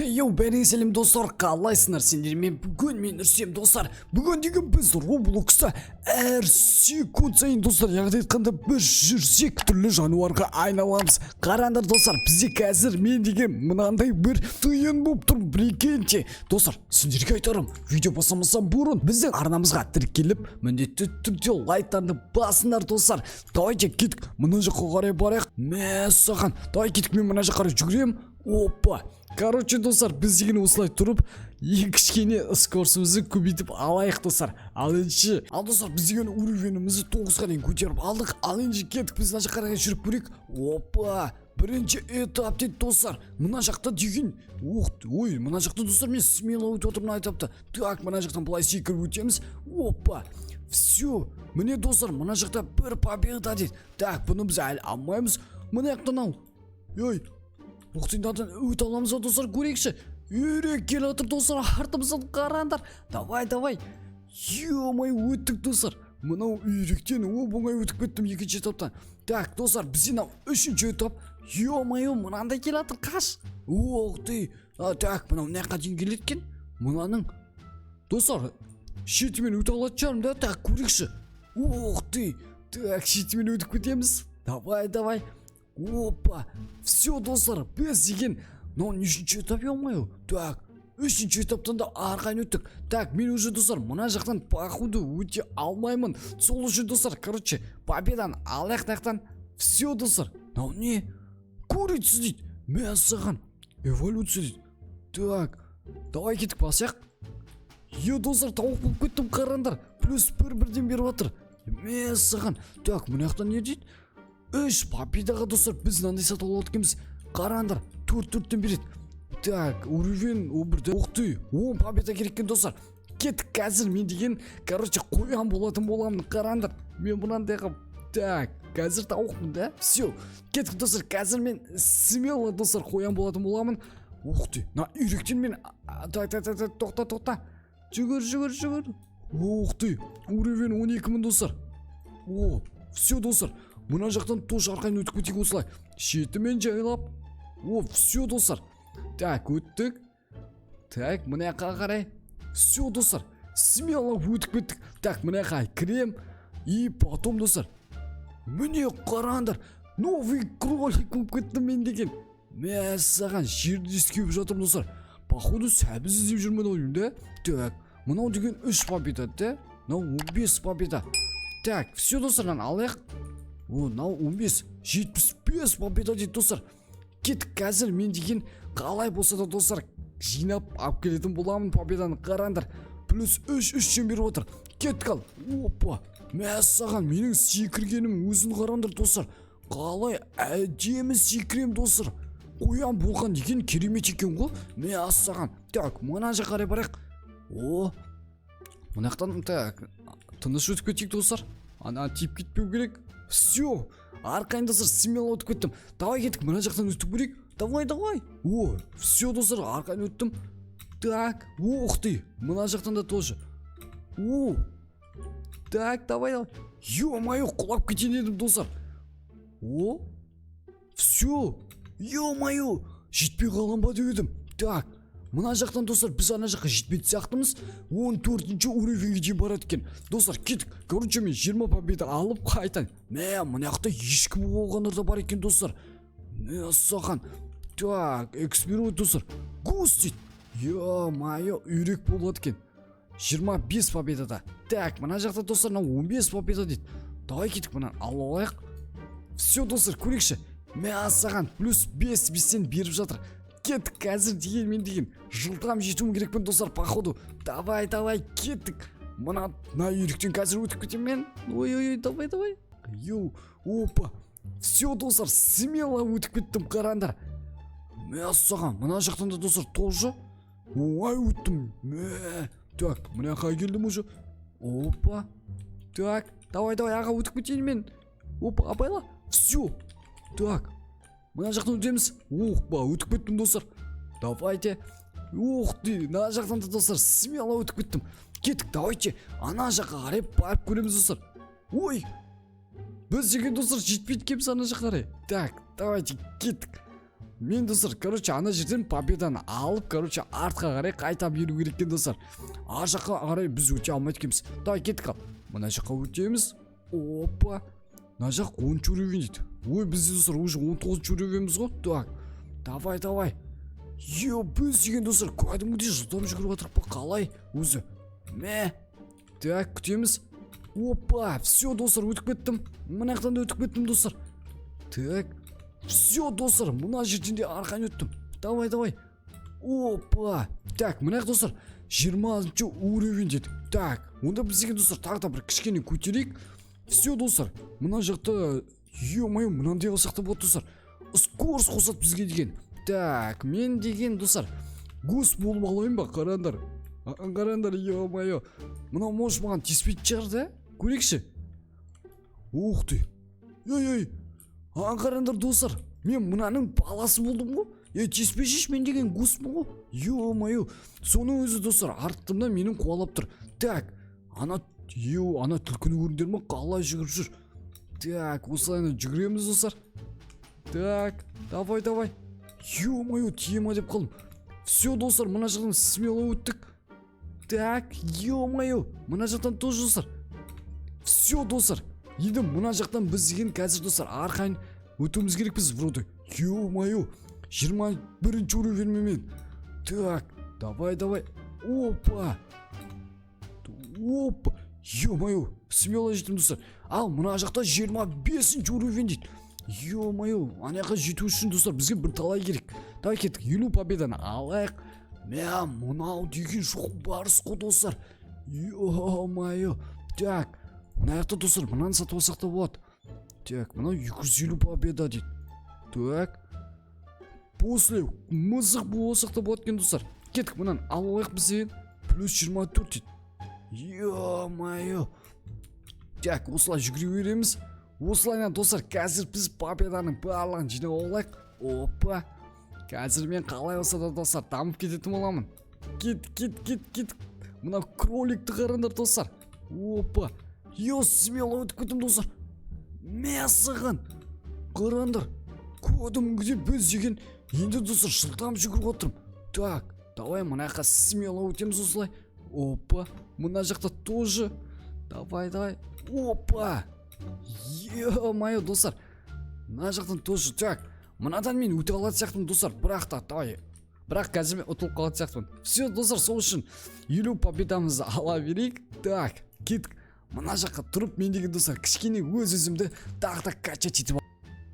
Йоу, бәріңе сәлем достар, қалайсыңдар сендер? Мен Үрсем достар. Бүгін деген біз Roblox'та әр секунд сайын достар, яғни айтқанда біз жүрсек түрлі жануарға айналамыз. Қараңдар достар, бізде қазір мен деген мынандай бір тиын болып тұр, білгенше. Достар, сендерге айтарым, видео бастамастан бұрын біздің арнамызға тіркеліп, міндетті түрде лайктарды басыңдар достар. Давайте кеттік, мына жаққа қарай барайық. Мәссаған, давай кеттік, мен мына жаққа қарай жүгіремін. Опа. Короче, достар, біз деген осылай тұрып, кішкене скорсымызды көбейтіп алайық достар. Ал достар, біз деген уровенімізді 9-ға дейін көтеріп алдық. Ал енді кеттік, біз мына жаққа қарай жүріп көрейік. Опа, бірінші этап дейді достар. Мына жақта деген, ой, мына жақта достар, мен смело өтіп отырмын айтапты. Так, мына жақтан былай секіріп өтеміз. Опа, все, міне достар, мына жақта бір победа дейді. Так, бұны біз әлі алмаймыз. Мына жақтан ал. Ой, оқтайдан өте аламыз достар, көрейікші. Үйрек келе отыр достар, артымыздан қараңдар. Давай. Ё-май, өттік достар. Мынау үйректен оңай өтіп кеттім екінші этаптан. Так, достар, бізден үшінші этап. Ё-май, мынандай келе жатыр, қаш. Оқтай. Так, мынау не дейін келеді екен? Мынаның достар, шетімен өте алатын шығармын да. Так, көрейікші. Оқтай. Так, шетімен өтіп кетеміз. Давай. Опа, все достар, біз деген үшінші этап емайы. Так, үшінші этаптан да арқайын өттік. Так, мен уже достар, мына жақтан походу өте алмаймын. Сол үшін достар, короче, победан алаяқтақтан. Все достар, не? Көрейсіз дейді, мен саған эволюция дейді. Так, давай кеттік басаяқ. Достар, тауық болып кеттім, қарандар. Плюс бірден беріп отыр. Мен саған. Так, мына жақтан не дейді? 3 победаға достар, біз мынандай сатып алып өткенбіз. Қараңдар, 4-4-тен береді. Так, уровень бірде. Оқтай, 10 победа кереккен достар. Кеттік, қазір мен деген, короче, қоян болатын боламын. Қараңдар, мен мынандайға. Так, қазір тауықпын да. Все, кеттік достар, қазір мен смело достар қоян болатын боламын. Оқтай, үйректен мен. Тоқта. Жүгір. Оқтай, уровень 12.000 достар. Все достар. Мына жақтан тоже арқайын өтіп кетейік осылай. Шетімен жайлап. Все достар. Так, өттік. Так, мына жаққа қарай. Все достар. Смело өтіп кеттік. Так, мына жаққа кірем. И потом достар. Міне қараңдар. Новый кролик болып кеттім мен деген. Мәссаған жерді ескеуіп жатырмын достар. Походу сәбіз іздеп жүрмін ойым да. Так, мынау деген 3 победа да. Мынау 15 победа. Так, все достардан алайық. 15, 75 победа дейді достар. Кеттік, қазір мен деген қалай болса да достар жинап алып келетін боламын победаны. Қараңдар, плюс 3-3-тен беріп отыр. Кеттік ал. Опа, мәссаған менің секіргенім өзін қараңдар достар. Қалай әдемі секірем достар. Қоян болған деген керемет екен ғой. Мәссаған. Так, мына жаққа қарай барайық. Мына жақтан так тыныш өтіп кетейік достар. Ана тиіп кетпеу керек. Все, арқайын достар, смело өтіп кеттім. Давай кеттік, мына жақтан өтіп көрейік. Давай. Все достар, арқайын өттім. Так, оқтай, мына жақтан да тоже. Так, давай. Ё-майо, құлап кетейін едім достар. Все, ё-майо, жетпей қалған ба дедім. Так, мына жақтан достар, біз ана жаққа жетпейді сияқтымыз. 14-ші уровенге дейін барады екен. Достар, кеттік. Короче, мен 20 победа алып қайтан. Мына жақта ешкім болғандар да бар екен достар. Саған. Так, эксперимент достар. Гус дейді. Ё-майо, үйрек болады екен. 25 победада. Так, мына жақта достар, 15 победа дейді. Давай кеттік, мына алайық. Все достар, көрейікші. Саған плюс 5-5-тен беріп жатыр. Кеттік, қазір деген мен деген жылдам жетуім керекпен достар, походу. Давай, кеттік. Мына үйректен қазір өтіп кетем мен. Ой, давай. Опа. Все достар, смело өтіп кеттім, қараңдар. Саған, мына жақтан да достар тоже. Оңай өттім. Так, мына жаққа келдім уже. Опа. Так, давай, аға өтіп кетейін мен. Опа, абайла. Все. Так. Мына жақтан өтеміз. Өтіп кеттім достар. Давайте. Мына жақтан да достар смело өтіп кеттім. Кеттік, давайте. Ана жаққа қарай барып көреміз достар. Ой. Біз деген достар жетпейді кеміз ана жаққа қарай. Так, давайте кеттік. мен достар короче ана жерден победаны алып короче артқа қарай қайта беру керек екен достар. Ар жаққа қарай біз өте алмайды екенбіз. Давай кеттік ал. Мына жаққа өтеміз. Опа. Мына жақ 10 уровень дейді. Ой, біз достар уже 19 уровеньміз ғой. Так. Давай. Біз деген достар кәдімгідей жылдам жүгіріп жатырық па қалай өзі? Мә. Так, күтеміз. Опа, все достар өтіп кеттім. Мына жақтан да өтіп кеттім достар. Так. Все достар, мына жерден де арқан өттім. Давай. Опа. Так, мына достар 20 уровень дейді. Так, онда біз деген достар тағы да бір кішкене көтерейік. Все достар, мына жақта ё-моё, мынандай қылсақ та болады достар. Скорость қосады бізге деген. Так, мен деген достар гус болып алайын ба? Қараңдар. Қараңдар, ё-моё. Мына может маған тиіспейтін шығар да? Көрейікші. Ух ты. Ой. Қараңдар достар. Мен мынаның баласы болдым ғой. Тиіспешіш мен деген гуспын ғой. Ё-моё. Соның өзі достар артымда менің қуалап тұр. Так, ана түлкіні көрдіңдер ме? Қалай жүгіріп жүр. Так, осылайына жүгіреміз достар. Так, давай. Ё-моё, тиема деп қалдым. Все достар, мына жақтан смело өттік. Так, ё-моё, мына жақтан тоже достар. Все достар. Енді мына жақтан біз деген қазір достар арқайын өтуіміз керекпіз вроде. Ё-моё, 21 уровеньмен. Так, давай. Опа. Ё-моё, смело жеттім достар. Ал мына жақта 25 уровень дейді. Ё-моё, анаға жету үшін достар бізге бір талай керек. Давай кеттік, 50 победаны алайық. Мә, мынау деген шоқ барыс қой достар. Ё-моё. Так, мына жақта достар мынаны сатып алсақ та болады. Так, мынау 250 победа дейді. Так. После мысық болсақ та болады екен достар. Кеттік, мынаны алайық бізге. Плюс 24 дейді. Ё-моё. Так, осылай жүгіре береміз. Осылайна достар, қазір біз победаның барлығын жинап алайық. Опа. Қазір мен қалай болса да достар дамып кететін боламын. Кет. Мына кроликті қараңдар достар. Опа. Смело өтіп кеттім достар. Мәсіған. Қараңдар. Кәдімгідей біз деген енді достар жылдам жүгіріп отырмын. Так, давай мына жаққа смело өтеміз осылай. Опа. Мына жақта тоже. Давай. Опа. Ё-моё достар. Мына жақтан тоже. Так, мынадан мен өте алатын сияқтымын достар. Бірақ қазір мен ұтылып қалатын сияқтымын. Все достар, сол үшін 50 победамызды ала берейік. Так, кеттік. Мына жаққа тұрып мен деген достар кішкене өз-өзімді тағы да качать етіп ал.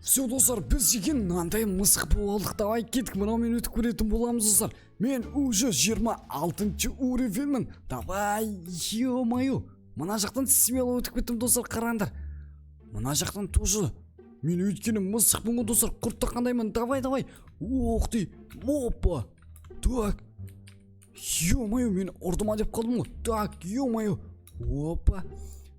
Все достар, біз деген мынандай мысық болдық. Давай кеттік, мынаумен өтіп көретін боламыз достар. Мен уже 26 уровеньмін. Давай, ё-моё. Мына жақтан смело өтіп кеттім достар, қараңдар. Мына жақтан тоже. Мен өйткені мысықпын ғой достар, құртта қандаймын. Давай. Ух ты. Опа. Так. Ё-моё, мен ұрдыма деп қалдым ғой. Так, ё-моё. Опа.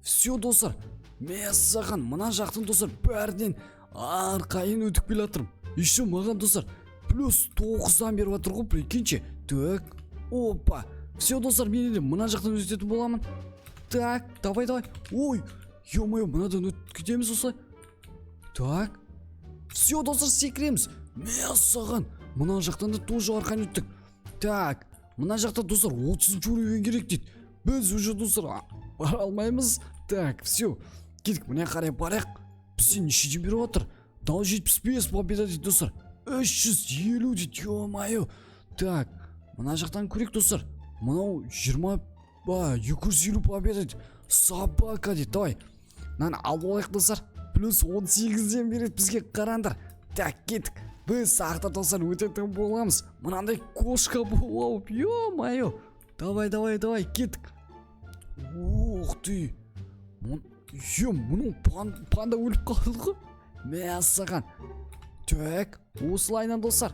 Все достар. Мәссаған, мына жақтан достар бәрінен арқайын өтіп келе жатырмын. Еще маған достар плюс 9-дан беріп жатыр ғой, прикиньте. Так. Опа. Все достар, мен енді мына жақтан өтетін боламын. Так, давай. Ой, ё-моё, мынадан өтіп кетеміз осылай. Так. Все достар, секіреміз. Мәссаған, мына жақтан да тоже арқайын өттік. Так, мына жақта достар 30 уровень керек дейді. Біз уже достар бара алмаймыз. Так, все. Кеттік, мына қарай барайық. Бізде нешеден беріп отыр? Дау 75 победа дейді достар. 350 дейді, ё-моё. Так, мына жақтан көрейік достар. Мынау 250 победа дейді. Собака дейді. Давай. Мынаны алып алайық достар. Плюс 18-ден береді бізге, қараңдар. Так, кеттік. Біз сақта достар өтетін боламыз. Мынандай кошка болып, ё-моё. Давай, кеттік. Ух ты. Мұның панда өліп қалды ғой. Мәссаған. Так, осылайынан достар.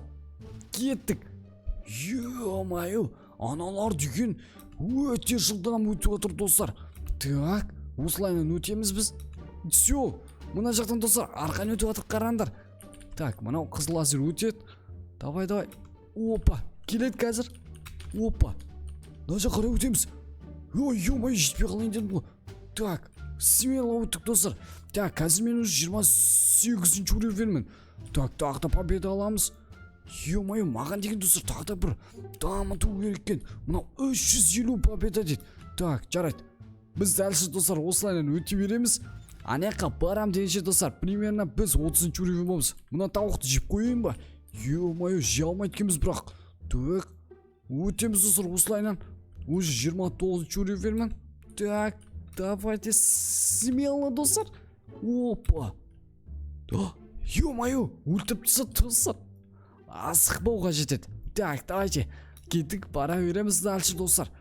Кеттік. Ё-моё. Аналар деген өте жылдам өтіп отыр достар. Так, осылайынан өтеміз біз. Все. Мына жақтан достар арқан өтіп отыр, қараңдар. Так, мынау қызыл лазер өтеді. Давай. Опа, келеді қазір. Опа. Мына жаққа қарай өтеміз. Ой, жетпей қалайын дедім ғой. Так, смело өттік достар. Так, қазір мен уже 28 уровеньмін. Так, тағы да победа аламыз. Ё-моё, маған деген достар тағы да бір дамыту керек екен. Мынау 350 победа дейді. Так, жарайды. Біз дәлше достар осылайынан өте береміз. Анаяққа барам дегенше достар, примерно біз 30 уровень боламыз. Мына тауықты жеп қойайын ба? Ё-моё, жей алмайды екенбіз бірақ. Так, өтеміз достар осылайынан. Уже 29 уровеньмін. Так, давайте смело достар. Опа. Ё-моё, өлтіріп тастады достар. Асықпауға жетеді. Так, давайте кеттік, бара береміз дальше достар.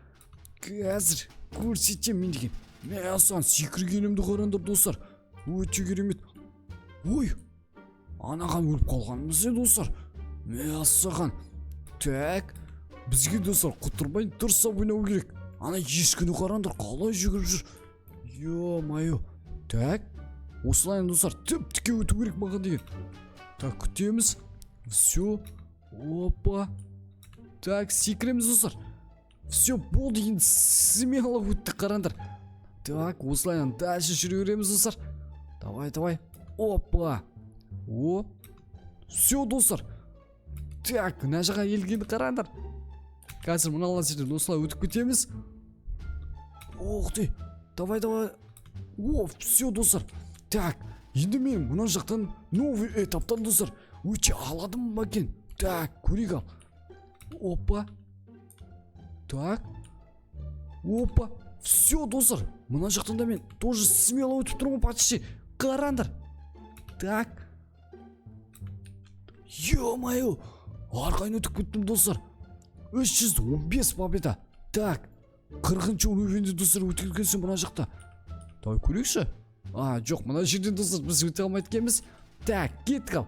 Қазір көрсетем мен деген. Мен асан секіргенімді қараңдар достар. Өте керемет. Ой, анаған өліп қалғанымыз достар. Мен асаған. Так, бізге достар құтырмай тұрса ойнау керек. Ана ешкіні қараңдар қалай жүгіріп жүр. Ё-моё. Так, осылайын достар тіп-тіке өту керек маған деген. Так, күтеміз. Все. Опа. Так, секіреміз достар. Все, болды енді смело өттік қараңдар. Так, осылайын дальше жүре береміз достар. Давай. Опа. О. Все достар. Так, мына жаққа елгенді қараңдар. Қазір мыналар жерден осылай өтіп кетеміз. Ох ты. Давай. О, все достар. Так, енді мен мына жақтан новый этаптан достар өте аладым ба екен. Так, көрейік ал. Опа. Так. Опа. Все достар. Мына жақтан да мен тоже смело өтіп тұрмын почти. Қараңдар. Так. Ё-моё. Арқайын өтіп кеттім достар. 315 победа. Так. 40-шы уровенде достар өтіп кеткенсің мына жақта. Давай көрейікші. Жоқ, мына жерден достар біз өте алмайды екенбіз. Так, кеттік ал.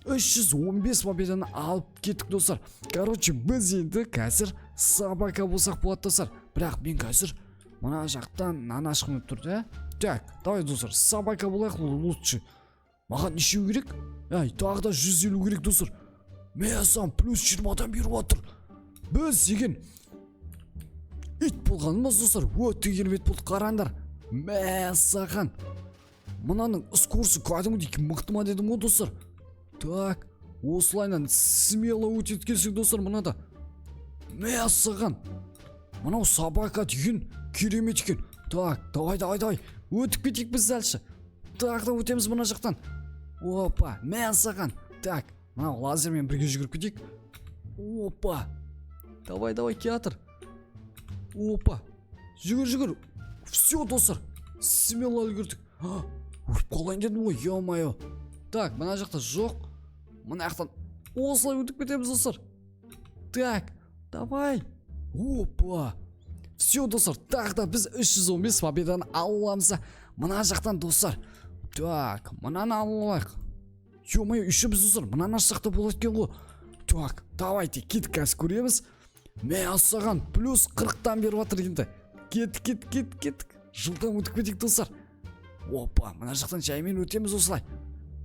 315 победаны алып кеттік достар. Короче, біз енді қазір собака болсақ болады достар. Бірақ мен қазір мына жақтан нанашқын өтіп тұрды. Так, давай достар, собака болайық лучше. Маған неше керек? Тағы да 150 керек достар. Мен сам плюс 20-дан беріп отыр. Біз деген ит болғанымыз достар. Өте керемет болды қараңдар. Мә саған. Мынаның скорсы кәдімгідей мықты ма дедім ғой достар. Так, осылайынан смело өтеткенсің достар мынада. Мә саған. Мынау собака деген керемет екен. Так, давай. Өтіп кетейік біз дальше. Так да өтеміз мына жақтан. Опа, мә саған. Так, мынау лазермен бірге жүгіріп кетейік. Опа. Давай, театр. Опа. Жүгір. Все достар. Смело үлгірдік. Өліп қалайын дедім ғой, ё-моё. Так, мына жақта жоқ. Мына жақтан осылай өтіп кетеміз достар. Так, давай. Опа. Все достар, тағы да біз 315 победаны аламыз. Мына жақтан достар. Так, мынаны алайық. Ё-моё, үшіміз достар, мынаны жақта болады екен ғой. Так, давайте кеттік қазір көреміз. Мен асаған плюс 40-тан беріп жатыр енді. Кеттік. Жылдан өтіп кетейік достар. Опа, мына жақтан жаймен өтеміз осылай.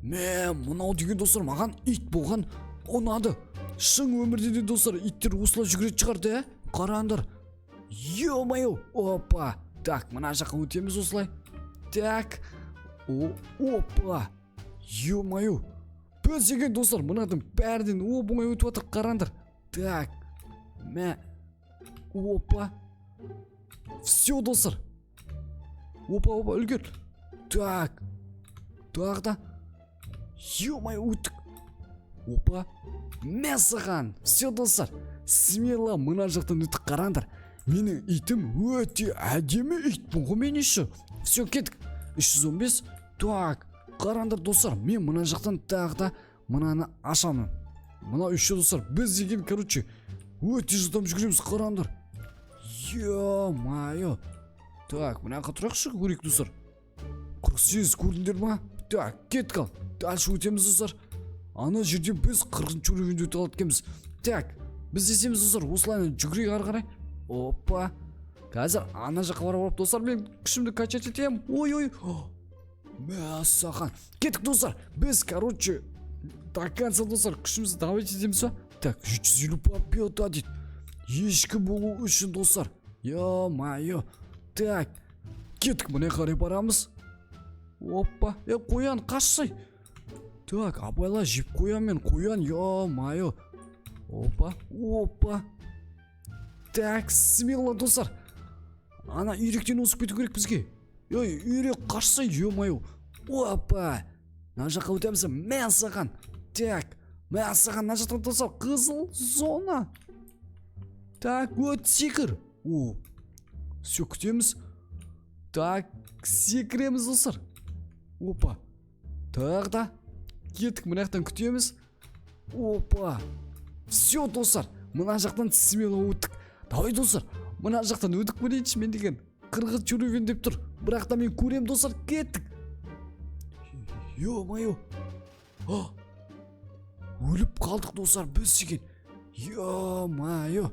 Мен мынау деген достар маған ит болған ұнады. Шын өмірде де достар иттер осылай жүгіретін шығарды, қараңдар. Ё-моё. Опа. Так, мына жаққа өтеміз осылай. Так. Опа. Ё-моё. Біз деген достар мынадың бәрден оп-оңай өтіп жатыр, қараңдар. Так. Мә. Опа. Все достар. Опа, үлгер. Так. Тағы да. Ё-моё, өттік. Опа. Мә саған. Все достар. Смело мына жақтан өттік, қараңдар. Менің итім өте әдемі ит ғой мен еще. Все, кеттік. 315. Так. Қараңдар достар, мен мына жақтан тағы да мынаны ашамын. Мына үші достар, біз деген, короче, өте жылдам жүгіреміз, қараңдар. Ё-моё. Так, мына қатырақшы көрейік достар. 48 көрдіңдер ма? Так, кеттік ал. Дальше өтеміз достар. Ана жерде біз 40-шы уровенде өте алады екенбіз. Так, біз десеміз достар, осылайынан жүгірейік ары қарай. Опа. Қазір ана жаққа барып достар, мен күшімді качать етем. Ой. Мә саған. Кеттік достар. Біз, короче, до конца достар күшімізді давайте етеміз ба? Так, 350 победа дейді. Ешкі болу үшін достар. Ё-моё. Так, кеттік, міне қарай барамыз. Опа. Қоян, қашсай. Так, абайла жеп қоян мен, қоян. Ё-моё. Опа, опа. Так, смело, достар. Ана үйректен өсіп кету керек бізге. Ой, үйрек қашса, ё-моё. Опа. Мына жаққа өтеміз. Мә саған. Так, мә саған мына жақтан достар. Қызыл зона. Так, өт секір. О, все, күтеміз. Так, секіреміз достар. Опа. Тағы да. Кеттік, мына жақтан күтеміз. Опа. Все, достар. Мына жақтан смело өттік. Давай, достар. Мына жақтан өтіп көрейінші, мен деген қырғыз жүрген деп тұр. Бірақ та мен көрем, достар. Кеттік. Ё-моё. Өліп қалдық, достар, біз деген. Ё-моё.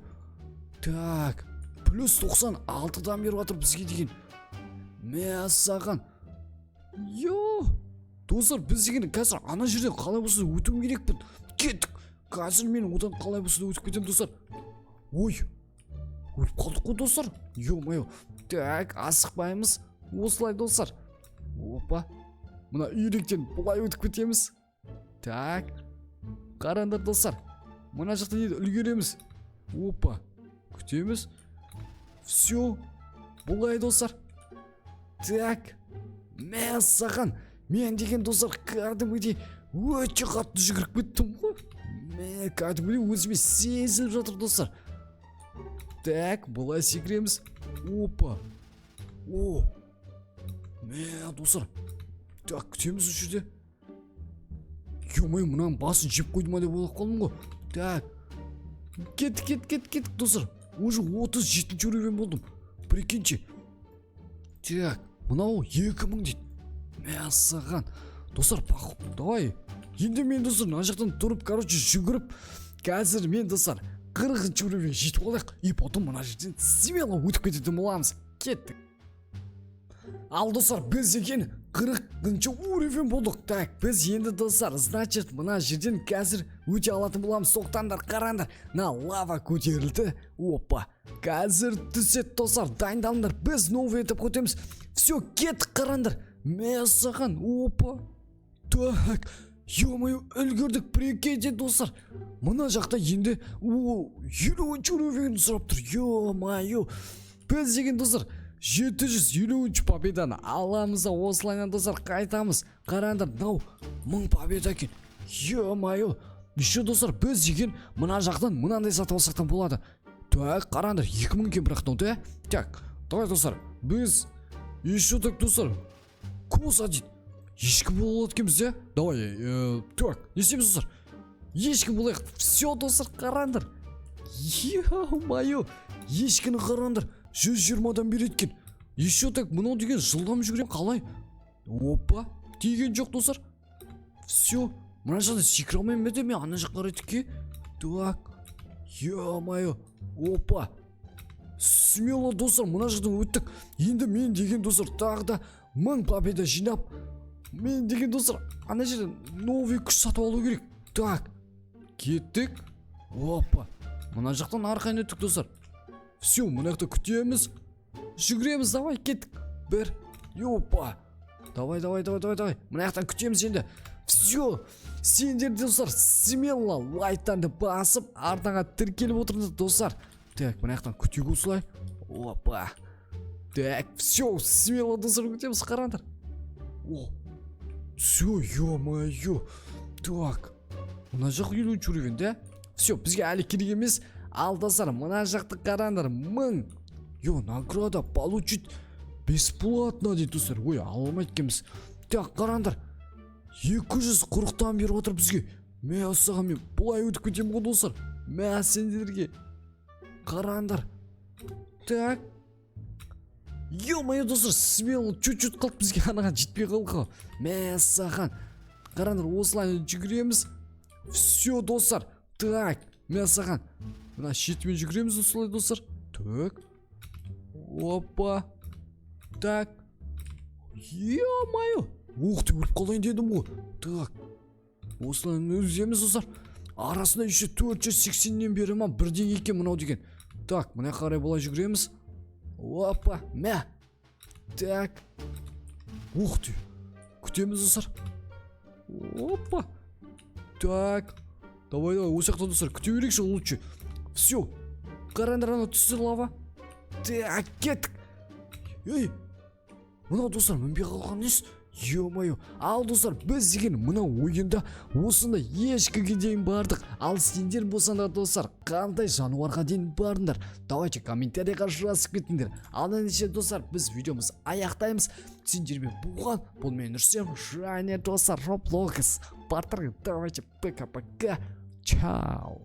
Так, плюс 96-дан беріп жатыр бізге деген. Мә саған. Йо. Достар, біз деген қазір ана жерден қалай болса өтуім керекпін. Кеттік. Қазір мен одан қалай болса өтіп кетем, достар. Ой. Өліп қалдық қой, достар. Ё-моё. Так, асықпаймыз. Осылай, достар. Опа. Мына үйректен бұлай өтіп кетеміз. Так. Қараңдар, достар. Мына жақтан еді үлгереміз. Опа. Күтеміз. Все. Бұлай, достар. Так. Мә саған. Мен деген, достар, кәдімгідей өте қатты жүгіріп кеттім ғой. Мә, кәдімгідей өзіме сезіліп жатыр, достар. Так, бұлай секіреміз. Опа. О. Мә, достар. Так, күтеміз осы жерде. Ё-моё, мынаның басын жеп қойды ма деп ойлап қалдым ғой. Так. Кеттік, достар. Уже 37-ші уровень болдым. Прикиньте. Так, мынау 2000 дейді. Мә саған. Достар, давай. Енді мен, достар, мына жақтан тұрып, короче, жүгіріп. Қазір мен, достар, 40-ші уровень жетіп алайық. И потом мына жерден смело өтіп кететін боламыз. Кеттік. Ал, достар, біз деген 40-ші уровень болдық. Так, біз енді, достар, значит, мына жерден қазір өте алатын боламыз. Тоқтаңдар, қараңдар. На лава көтерілді. Опа. Қазір түсет, достар, дайындалыңдар. Біз новый етіп көтеміз. Все, кеттік, қараңдар. Мә саған. Опа. Так. Ё-моё, үлгердік, прикиньте, достар. Мына жақта енді 50-ші уровень сұрап тұр. Ё-моё. Біз деген, достар, 750 победаны аламыз, осылайынан, достар, қайтамыз. Қараңдар, мынау 1000 победа екен. Ё-моё. Еще, достар, біз деген мына жақтан мынандай сатып алсақтан болады. Так, қараңдар, 2000 екен бірақ да. Так, давай, достар, біз еще так, достар, коса дейді. Ешкім болады екенбіз, да? Давай, так, не істейміз, достар? Ешкім болайық. Все, достар, қараңдар. Ё-моё. Ешкіні қараңдар. 120-дан береді екен. Еще так, мынау деген жылдам жүгірем, қалай? Опа, тиген жоқ, достар. Все, мына жақта секіре алмаймын бе, мен ана жаққа қарай тіке. Так. Ё-моё. Опа. Смело, достар, мына жақтан өттік. Енді мен деген, достар, тағы да 1000 победа жинап, мен деген, достар, ана жерден новый күш сатып алу керек. Так. Кеттік. Опа. Мына жақтан арқайын өттік, достар. Все, мына жақта күтеміз. Жүгіреміз, давай, кеттік. Бір. Опа. Давай. Мына жақтан күтеміз енді. Все. Сендер, достар, смело лайктарды басып, артаңа тіркеліп отырыңыз, достар. Так, мына жақтан күтейік осылай. Опа. Так, все, смело, достар, күтеміз, қараңдар. О. Все, ё-моё. Так. Мына жақ 50-ші уровень, да? Все, бізге әлі керек емес. Ал, достар, мына жақты қараңдар. 1000. Ё, награда получить бесплатно дейді, достар. Ой, алмайды екенбіз. Так, қараңдар. 240-тан беріп отыр бізге. Мә саған, мен бұлай өтіп кетемін ғой, достар. Мә сендерге. Қараңдар. Так. Ё-моё, достар, смело чуть-чуть қалып бізге анаға жетпей қалды. Мә саған. Қараңдар, осылай жүгіреміз. Все, достар. Так, мә саған. Мына шетімен жүгіреміз осылай, достар. Так. Опа. Так. Ё-моё. Ух ты, өліп қалайын дедім ғой. Так. Осылай өземіз, достар. Арасында еще 480-нен бері ма бірден екен мынау деген. Так, мына қарай бұлай жүгіреміз. Опа, мә. Так. Ух ты. Күтеміз, достар. Опа. Так. Давай осы жақта достар күте берейікші лучше. Все. Қараңдар ана түсті лава. Так, кеттік. Ей, мынау достар мінбей қалған несі? Ё-моё, ал достар, біз деген мына ойында осында ешкіге дейін бардық. Ал сендер болсаңдар достар, қандай жануарға дейін бардыңдар? Давайте комментарийға жазып кетіңдер. Ал ендеше достар, біз видеомыз аяқтаймыз. Сендермен болған, бұл мен Нұрсем, және достар Roblox. Давайте пока-пока. Чао.